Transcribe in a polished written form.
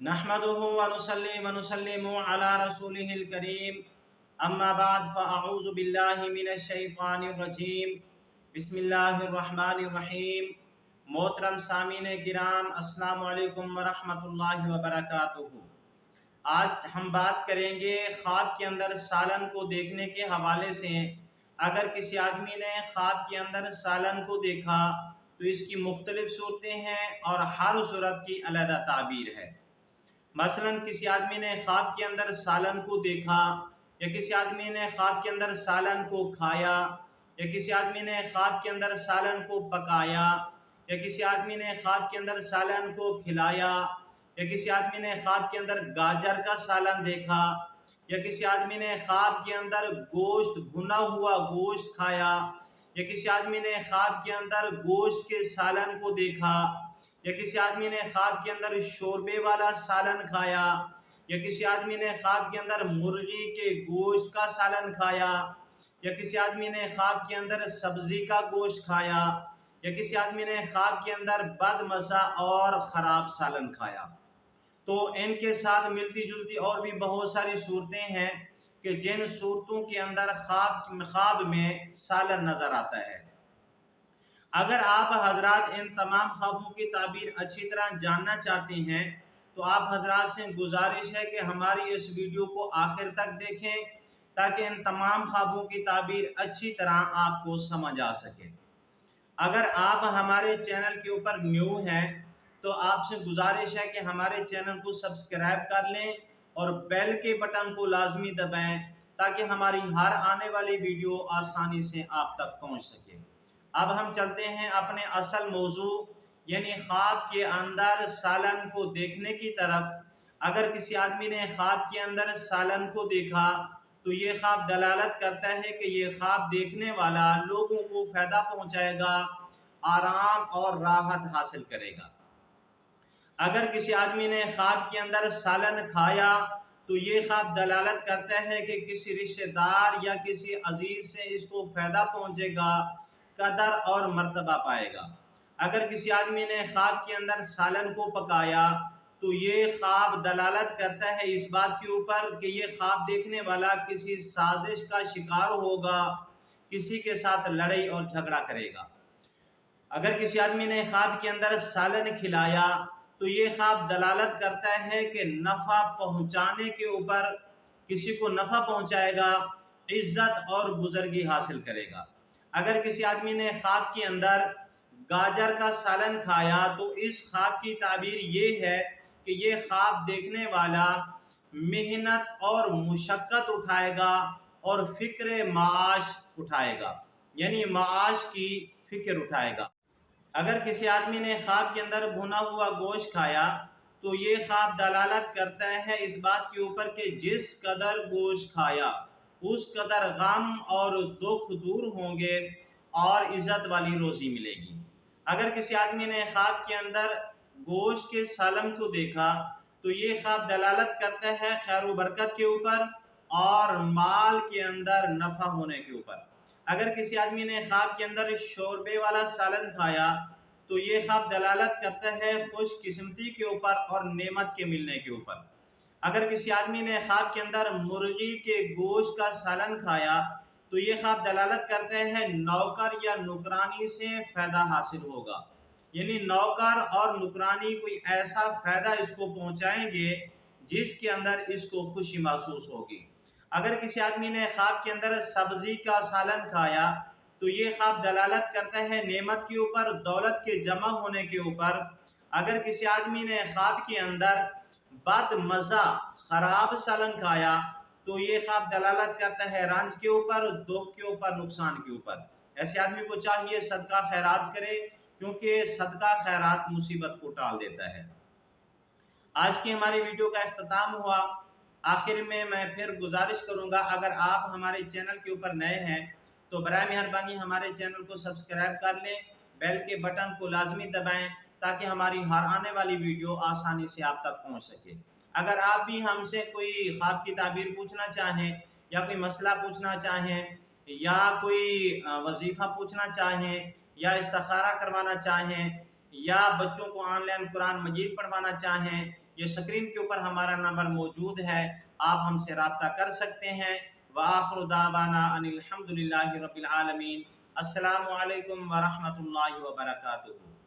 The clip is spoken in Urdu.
نحمده ونصلي ونسلم على رسوله الكريم اما بعد فاعوذ باللہ من الشیطان الرجیم بسم اللہ الرحمن الرحیم۔ محترم سامعین کرام، السلام علیکم ورحمۃ اللہ وبرکاتہ۔ آج ہم بات کریں گے خواب کے اندر سالن کو دیکھنے کے حوالے سے۔ اگر کسی آدمی نے خواب کے اندر سالن کو دیکھا تو اس کی مختلف صورتیں ہیں اور ہر صورت کی علیحدہ تعبیر ہے۔ مثلا کسی آدمی نے خواب کے اندر سالن کو دیکھا، یا کسی آدمی نے خواب کے اندر سالن کو کھایا، یا کسی آدمی نے خواب کے اندر سالن کو پکایا، یا کسی آدمی نے خواب کے اندر سالن کو کھلایا، یا کسی آدمی نے خواب کے اندر گاجر کا سالن دیکھا، یا کسی آدمی نے خواب کے اندر گوشت بھنا ہوا گوشت کھایا، یا کسی آدمی نے خواب کے اندر گوشت کے سالن کو دیکھا، یا کسی آدمی نے خواب کے اندر شوربے والا سالن کھایا، یا کسی آدمی نے خواب کے اندر مرغی کے گوشت کا سالن کھایا، یا کسی آدمی نے خواب کے اندر سبزی کا گوشت کھایا، یا کسی آدمی نے خواب کے اندر بد مزہ اور خراب سالن کھایا۔ تو ان کے ساتھ ملتی جلتی اور بھی بہت ساری صورتیں ہیں کہ جن صورتوں کے اندر خواب میں سالن نظر آتا ہے۔ اگر آپ حضرات ان تمام خوابوں کی تعبیر اچھی طرح جاننا چاہتے ہیں تو آپ حضرات سے گزارش ہے کہ ہماری اس ویڈیو کو آخر تک دیکھیں تاکہ ان تمام خوابوں کی تعبیر اچھی طرح آپ کو سمجھ آ سکے۔ اگر آپ ہمارے چینل کے اوپر نیو ہیں تو آپ سے گزارش ہے کہ ہمارے چینل کو سبسکرائب کر لیں اور بیل کے بٹن کو لازمی دبائیں تاکہ ہماری ہر آنے والی ویڈیو آسانی سے آپ تک پہنچ سکے۔ اب ہم چلتے ہیں اپنے اصل موضوع یعنی خواب کے اندر سالن کو دیکھنے کی طرف۔ اگر کسی آدمی نے خواب کے اندر سالن کو دیکھا تو یہ خواب دلالت کرتا ہے کہ یہ خواب دیکھنے والا لوگوں کو فائدہ پہنچائے گا، آرام اور راحت حاصل کرے گا۔ اگر کسی آدمی نے خواب کے اندر سالن کھایا تو یہ خواب دلالت کرتا ہے کہ کسی رشتہ دار یا کسی عزیز سے اس کو فائدہ پہنچے گا، قدر اور مرتبہ پائے گا۔ اگر کسی آدمی نے خواب کے اندر سالن کو پکایا تو یہ خواب دلالت کرتا ہے اس بات کے اوپر کہ یہ خواب دیکھنے والا کسی سازش کا شکار ہوگا، کسی کے ساتھ لڑائی اور جھگڑا کرے گا۔ اگر کسی آدمی نے خواب کے اندر سالن کھلایا تو یہ خواب دلالت کرتا ہے کہ نفع پہنچانے کے اوپر، کسی کو نفع پہنچائے گا، عزت اور بزرگی حاصل کرے گا۔ اگر کسی آدمی نے خواب کے اندر گاجر کا سالن کھایا تو اس خواب کی تعبیر یہ ہے کہ یہ خواب دیکھنے والا محنت اور مشقت اٹھائے گا اور فکر معاش اٹھائے گا، یعنی معاش کی فکر اٹھائے گا۔ اگر کسی آدمی نے خواب کے اندر بھنا ہوا گوشت کھایا تو یہ خواب دلالت کرتا ہے اس بات کے اوپر کہ جس قدر گوشت کھایا اس قدر غم اور دکھ دور ہوں گے اور عزت والی روزی ملے گی۔ اگر کسی آدمی نے خواب کے اندر گوشت کے سالن کو دیکھا تو یہ خواب دلالت کرتا ہے خیر و برکت کے اوپر اور مال کے اندر نفع ہونے کے اوپر۔ اگر کسی آدمی نے خواب کے اندر شوربے والا سالن کھایا تو یہ خواب دلالت کرتا ہے خوش قسمتی کے اوپر اور نعمت کے ملنے کے اوپر۔ اگر کسی آدمی نے خواب کے اندر مرغی کے گوشت کا سالن کھایا تو یہ خواب دلالت کرتے ہیں نوکر یا نوکرانی سے فائدہ حاصل ہوگا، یعنی نوکر اور نوکرانی کوئی ایسا فائدہ اس کو پہنچائیں گے جس کے اندر اس کو خوشی محسوس ہوگی۔ اگر کسی آدمی نے خواب کے اندر سبزی کا سالن کھایا تو یہ خواب دلالت کرتا ہے نعمت کے اوپر، دولت کے جمع ہونے کے اوپر۔ اگر کسی آدمی نے خواب کے اندر بد مزہ خراب سالن کھایا تو یہ خواب دلالت کرتا ہے رنج کے اوپر، دکھ کے اوپر، نقصان کے اوپر۔ ایسے آدمی کو چاہیے صدقہ خیرات کرے کیونکہ صدقہ خیرات مصیبت کو ٹال دیتا ہے۔ آج کی ہماری ویڈیو کا اختتام ہوا۔ آخر میں پھر گزارش کروں گا اگر آپ ہمارے چینل کے اوپر نئے ہیں تو برائے مہربانی ہمارے چینل کو سبسکرائب کر لیں، بیل کے بٹن کو لازمی دبائیں تاکہ ہماری ہر آنے والی ویڈیو آسانی سے آپ تک پہنچ سکے۔ اگر آپ بھی ہم سے کوئی خواب کی تعبیر پوچھنا چاہیں یا کوئی مسئلہ پوچھنا چاہیں یا کوئی وظیفہ پوچھنا چاہیں یا استخارہ کروانا چاہیں یا بچوں کو آن لائن قرآن مجید پڑھوانا چاہیں یہ اسکرین کے اوپر ہمارا نمبر موجود ہے، آپ ہم سے رابطہ کر سکتے ہیں۔ وآخر دعوانا ان الحمد للہ رب العالمین۔ السلام علیکم ورحمۃ اللہ وبرکاتہ۔